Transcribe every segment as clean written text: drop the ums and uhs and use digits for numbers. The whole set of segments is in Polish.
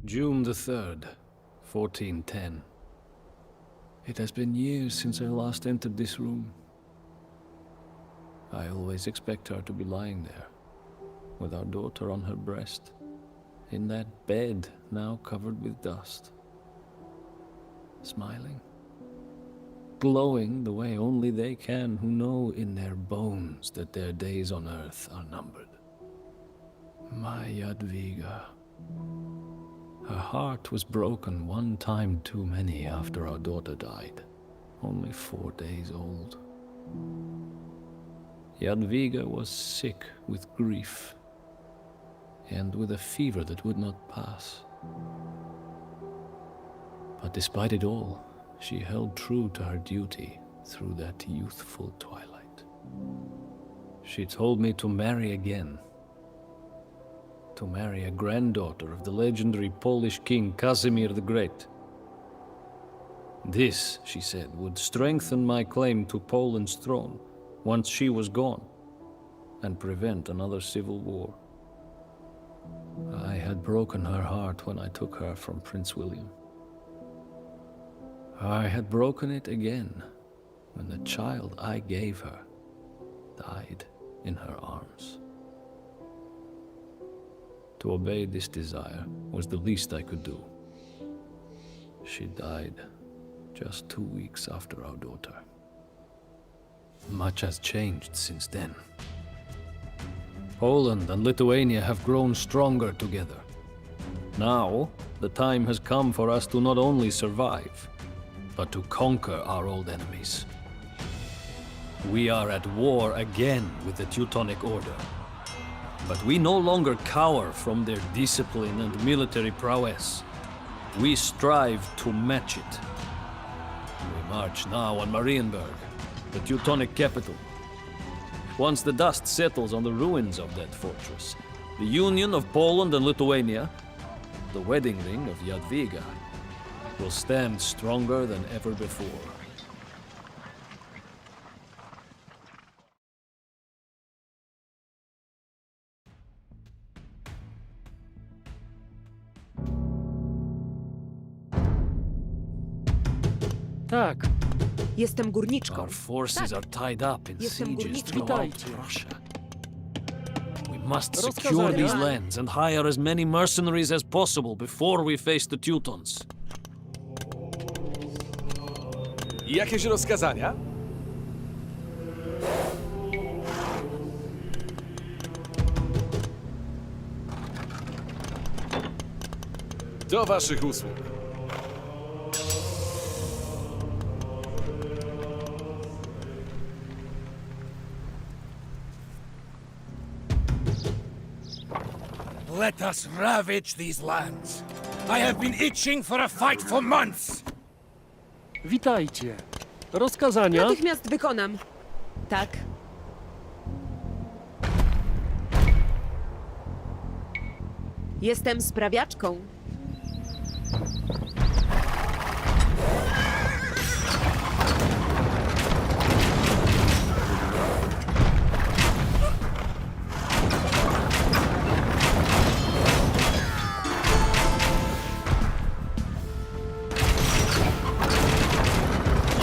June the 3rd, 1410. It has been years since I last entered this room. I always expect her to be lying there, with our daughter on her breast, in that bed now covered with dust. Smiling. Glowing the way only they can who know in their bones that their days on earth are numbered. My Jadwiga. Her heart was broken one time too many after our daughter died, only 4 days old. Jadwiga was sick with grief, and with a fever that would not pass. But despite it all, she held true to her duty through that youthful twilight. She told me to marry again. To marry a granddaughter of the legendary Polish king Casimir the Great. This, she said, would strengthen my claim to Poland's throne once she was gone, and prevent another civil war. I had broken her heart when I took her from Prince William. I had broken it again when the child I gave her died in her arms. To obey this desire was the least I could do. She died just 2 weeks after our daughter. Much has changed since then. Poland and Lithuania have grown stronger together. Now, the time has come for us to not only survive, but to conquer our old enemies. We are at war again with the Teutonic Order. But we no longer cower from their discipline and military prowess. We strive to match it. We march now on Marienburg, the Teutonic capital. Once the dust settles on the ruins of that fortress, the union of Poland and Lithuania, the wedding ring of Jadwiga, will stand stronger than ever before. Tak, Jestem górniczką. Our forces are tied up in Jestem sieges górniczką. throughout Witajcie. Russia. We must secure Rozkazania. these lands and hire as many mercenaries as possible before we face the Teutons. Jakieś rozkazania? Do waszych usług. Let us ravage these lands. I have been itching for a fight for months. witajcie. Rozkazania? Natychmiast wykonam. Tak. Jestem sprawiaczką.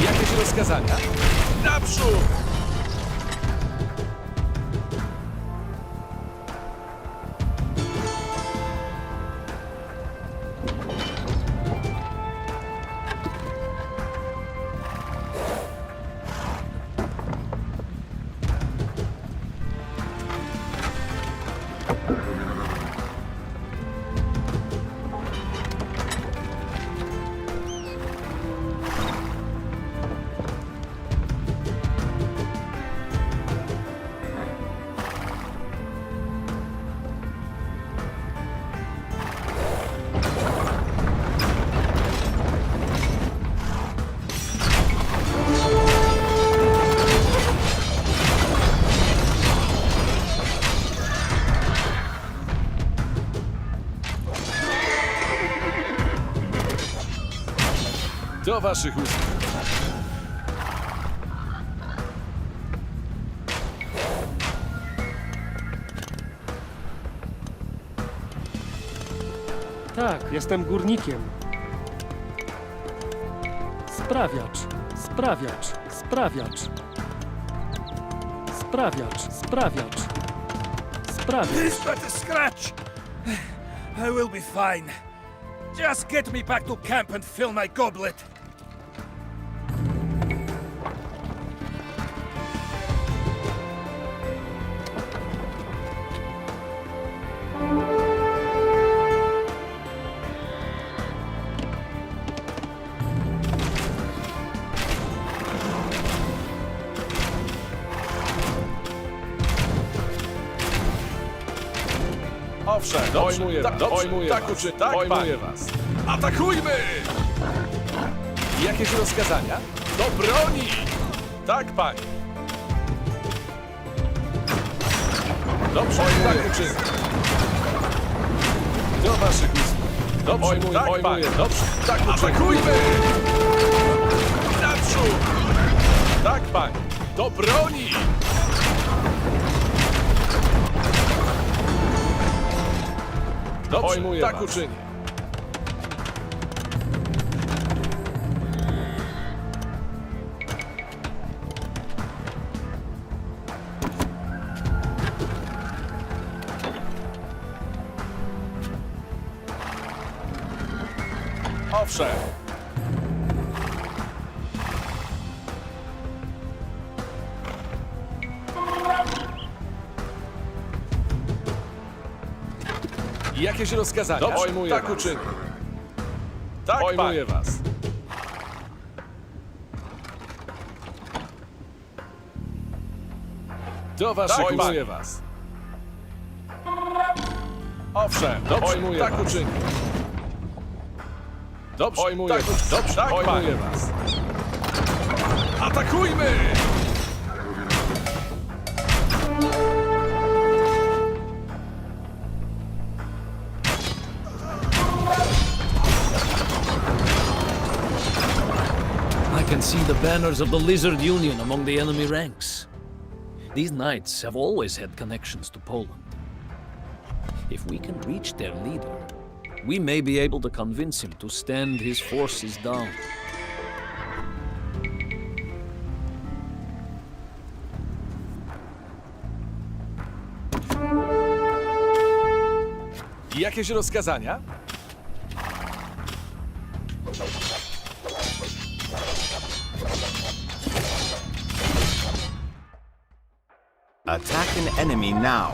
Jakieś rozkazania? Naprzód! Do waszych usług. Tak, jestem górnikiem. Sprawiacz, sprawiacz, sprawiacz. Sprawiacz, sprawiacz. Sprawiacz. This but a scratch. I will be fine. Just get me back to camp and fill my goblet. Owszem, pojmuję was. Pojmuję was. Atakujmy! Jakieś rozkazania? Do broni! Tak, panie. Dobrze, tak uczynię. Do waszych usług. Dobrze, tak, panie. Dobrze, tak uczynię. Atakujmy! Naprzód! Tak, panie. Do broni! Dobrze, tak uczynię. Owszem. Jakieś rozkazania? Dobrze, tak uczynię. Tak, pojmuję was. Do waszych pojmuję was. Owszem, dobrze, tak uczynię. Dobrze, pojmuję was. Dobrze, tak, pojmuję was. Atakujmy! I can see the banners of the Lizard Union among the enemy ranks. These knights have always had connections to Poland. If we can reach their leader, we may be able to convince him to stand his forces down. Jakieś rozkazania? Attack an enemy now.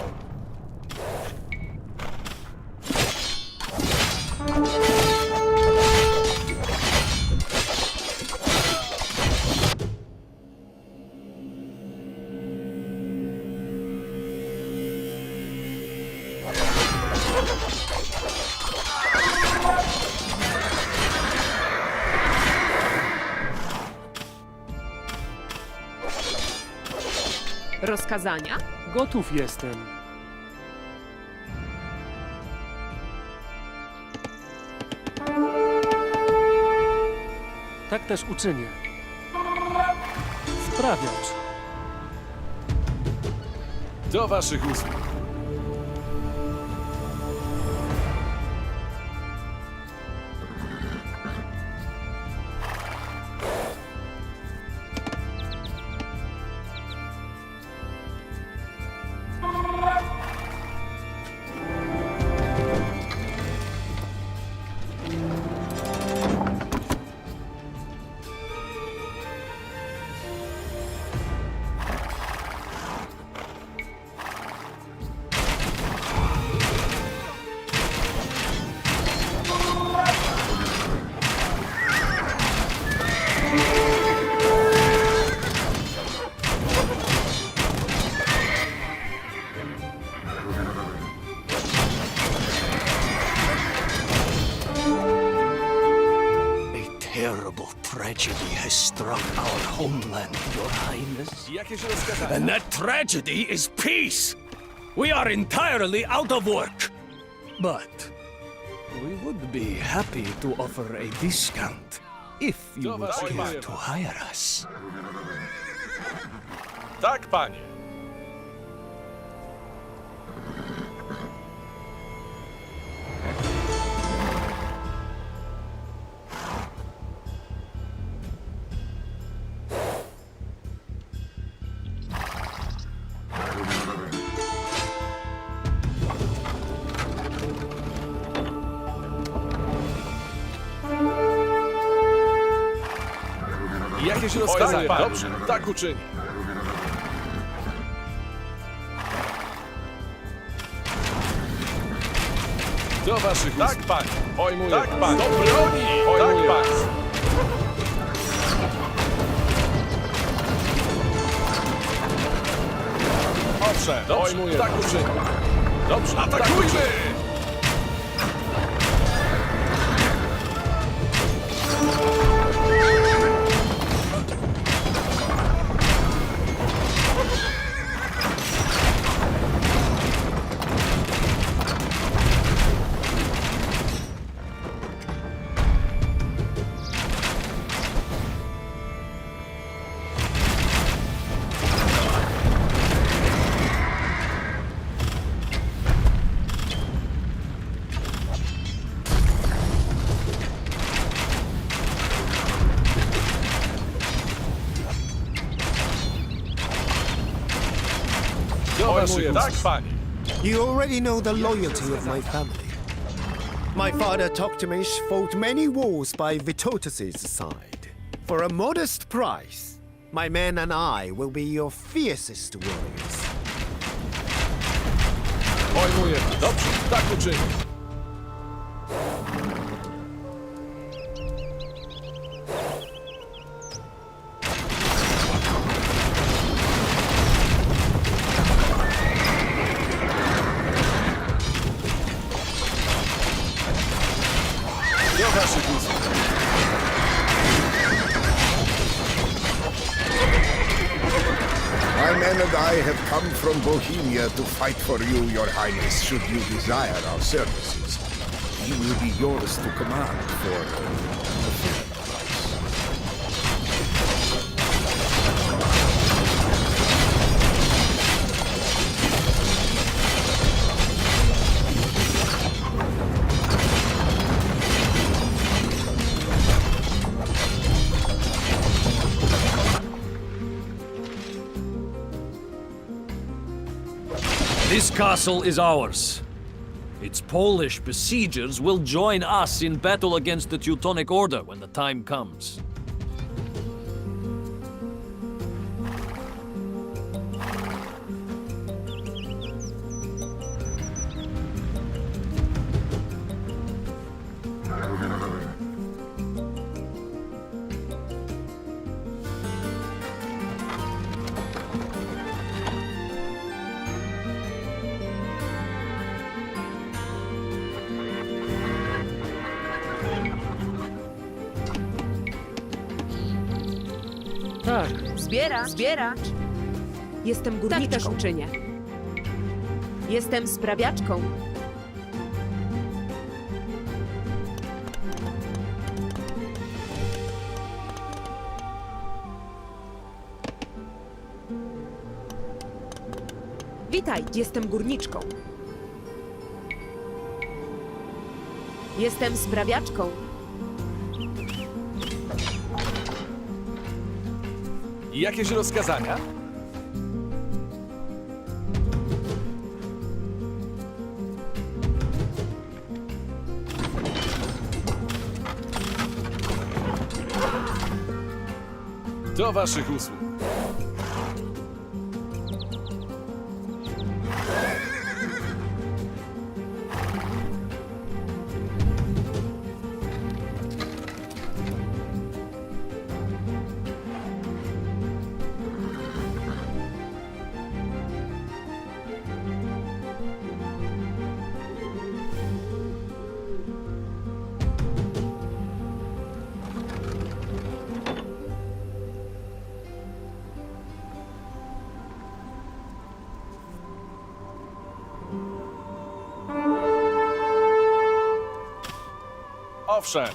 Rozkazania? Gotów jestem. Tak też uczynię. Sprawiacz. Do waszych usług. Terrible tragedy has struck our homeland, Your Highness. Jakieś rozkazania? And that tragedy is peace. We are entirely out of work. But we would be happy to offer a discount if you would care to hire us. Tak, panie. Jakieś rozkazanie? Dobrze, tak uczynię. Do waszych tak, panie. Pojmuję tak, was. Pan. Do broni. Pojmuję tak, was. Owszem, dobrze, pojmuję tak uczynię. Dobrze, atakujmy! Tak do waszych tak, panie. You already know the loyalty of my family. My father Toctamish fought many wars by Vitotus's side. For a modest price, my men and I will be your fiercest warriors. Pojmuję was. Dobrze, tak uczynię. Do waszych usług. My men and I have come from Bohemia to fight for you, your highness, should you desire our services. He will be yours to command for a fair price. This castle is ours. Its Polish besiegers will join us in battle against the Teutonic Order when the time comes. Tak, Zbieracz. Jestem górniczką. Tak też uczynię. Jestem sprawiaczką. Witaj, jestem górniczką. Jestem sprawiaczką. Jakieś rozkazania? Do waszych usług. Owszem.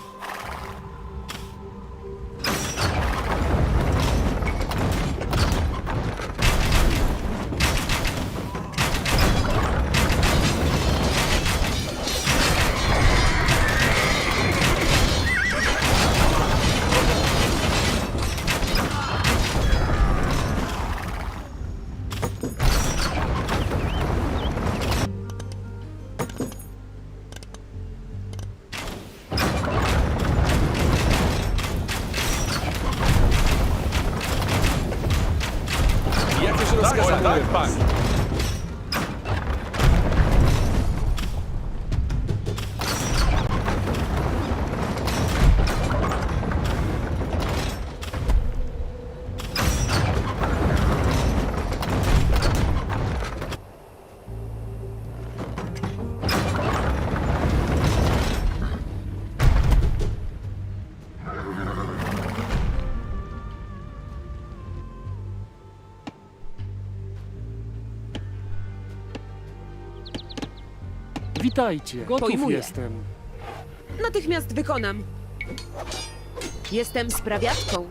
Witajcie. Gotów Pojmuję. jestem. Natychmiast wykonam. Jestem sprawiaczką.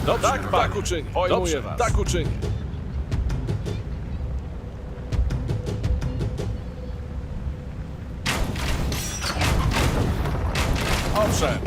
Dobrze, tak uczynię. Pojmuję was. Tak uczynię. Owszem.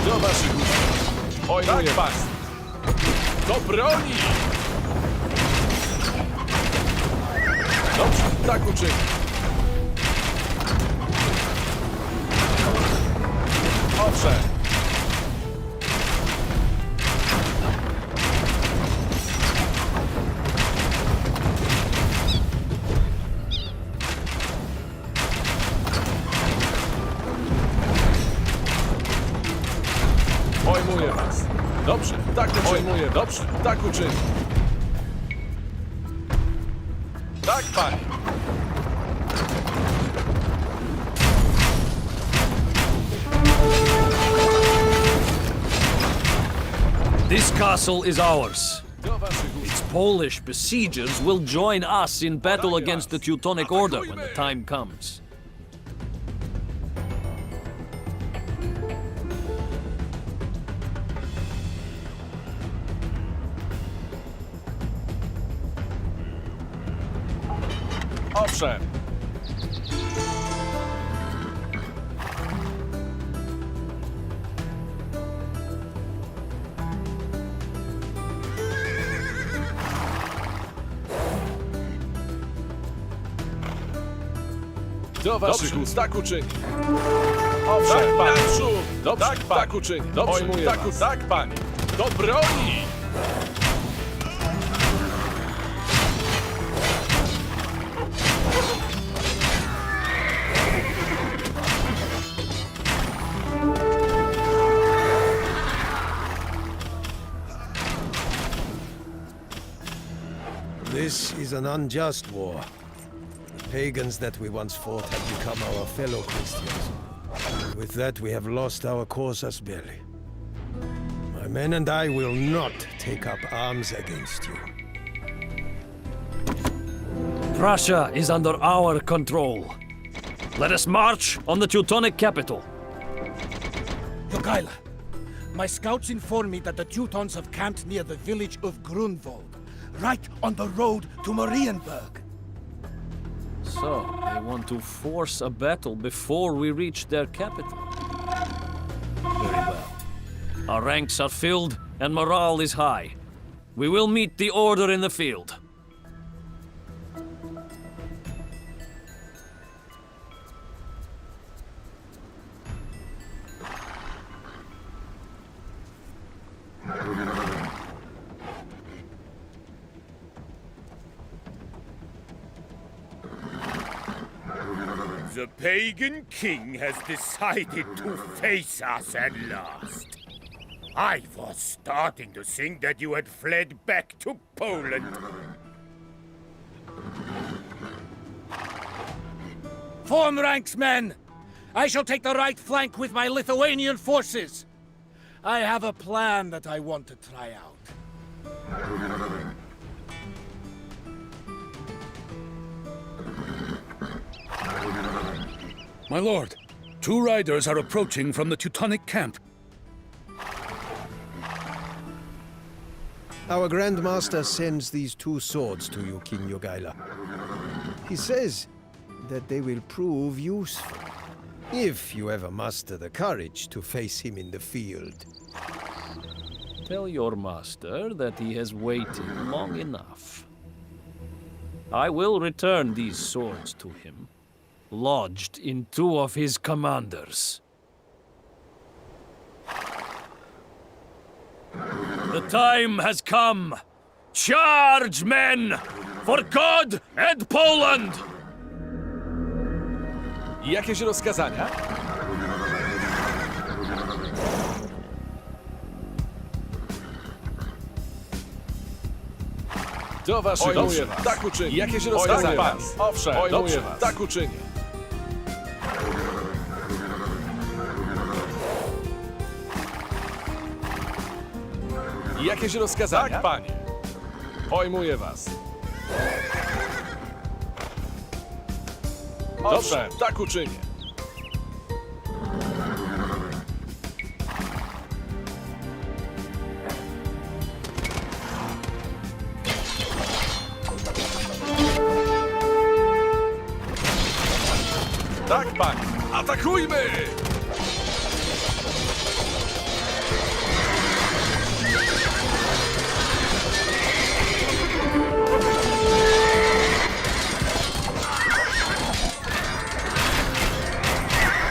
Do waszych usług. Pojmuję was. Do broni! Dobrze, tak uczynię. Owszem. Pojmuję was. Dobrze, tak uczynię. Pojmuję, dobrze, tak uczynię. Tak, panie. This castle is ours. Do waszych usług. Its Polish besiegers will join us in battle against the Teutonic Order when the time comes. Owszem. Do waszych usług. Tak uczynię. Owszem, tak, panie. Naprzód. Dobrze, tak, tak uczynię. Dobrze, pojmuję tak, was. Tak, panie. Do broni! This is an unjust war. The pagans that we once fought have become our fellow Christians. And with that, we have lost our casus belli. My men and I will not take up arms against you. Prussia is under our control. Let us march on the Teutonic capital. Jogaila, my scouts inform me that the Teutons have camped near the village of Grunwald, right on the road to Marienburg. So, they want to force a battle before we reach their capital. Very well. Our ranks are filled and morale is high. We will meet the order in the field. The pagan king has decided to face us at last. I was starting to think that you had fled back to Poland. Form ranks, men! I shall take the right flank with my Lithuanian forces. I have a plan that I want to try out. My lord, two riders are approaching from the Teutonic camp. Our Grand Master sends these two swords to you, King Jogaila. He says that they will prove useful, if you ever muster the courage to face him in the field. Tell your master that he has waited long enough. I will return these swords to him, lodged in two of his commanders. The time has come! Charge, men! For God and Poland! Jakieś rozkazania? Do waszych Ojmuję was. was. Tak uczynię. Jakieś rozkazania? rozkazania? Tak, owszem, Ojmuję dobrze, was. tak uczynię. Jakieś rozkazania? Tak, panie. Pojmuję was. Dobrze, tak uczynię. Tak, panie. Atakujmy!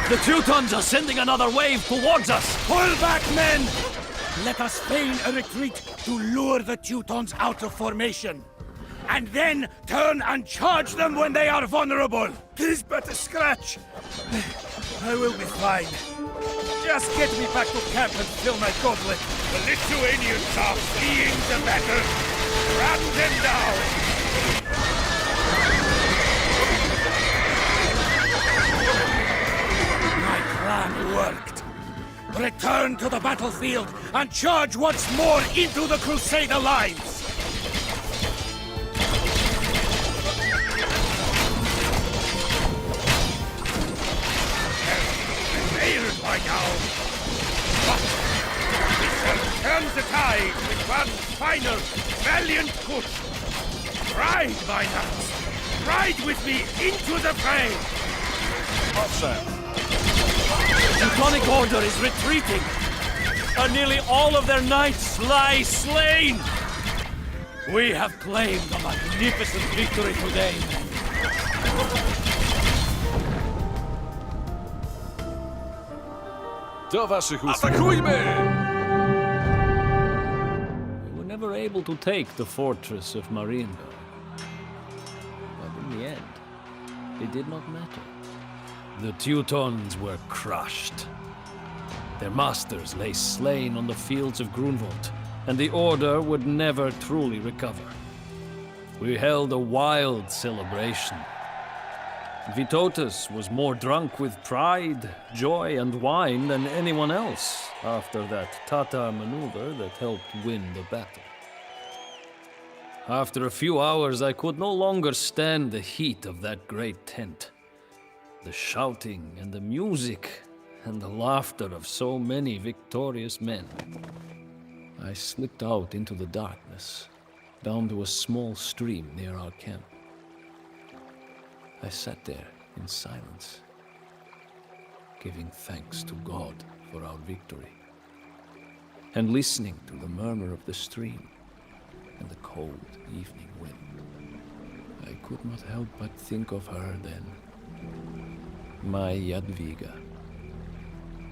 The Teutons are sending another wave towards us! Pull back, men! Let us feign a retreat to lure the Teutons out of formation. And then turn and charge them when they are vulnerable. 'Tis but a scratch. I will be fine. Just get me back to camp and fill my goblet. The Lithuanians are fleeing the battle. Run them down! My plan worked. Return to the battlefield and charge once more into the Crusader lines. Failed by now. But we shall turn the tide with one final valiant push. Ride, my knights. Ride with me into the fray. Owszem. Teutonic Order is retreating! And nearly all of their knights lie slain! We have claimed a magnificent victory today, men. Do waszych usług. Atakujmy! We were never able to take the fortress of Marienburg. But in the end, it did not matter. The Teutons were crushed. Their masters lay slain on the fields of Grunwald, and the Order would never truly recover. We held a wild celebration. Vytautas was more drunk with pride, joy, and wine than anyone else after that Tatar maneuver that helped win the battle. After a few hours, I could no longer stand the heat of that great tent. The shouting and the music and the laughter of so many victorious men. I slipped out into the darkness, down to a small stream near our camp. I sat there in silence, giving thanks to God for our victory, and listening to the murmur of the stream and the cold evening wind. I could not help but think of her then, my Jadwiga,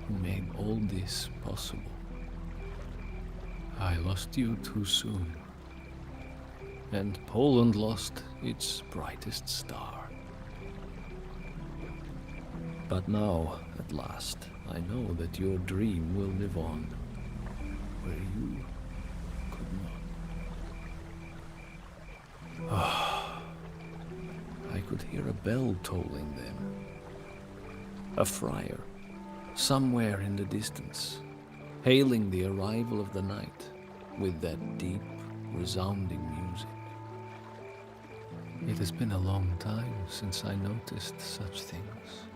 who made all this possible. I lost you too soon, and Poland lost its brightest star. But now, at last, I know that your dream will live on, where you could not. I could hear a bell tolling then. A friar, somewhere in the distance, hailing the arrival of the night with that deep, resounding music. It has been a long time since I noticed such things.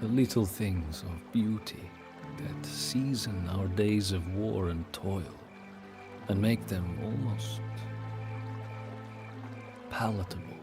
The little things of beauty that season our days of war and toil and make them almost palatable.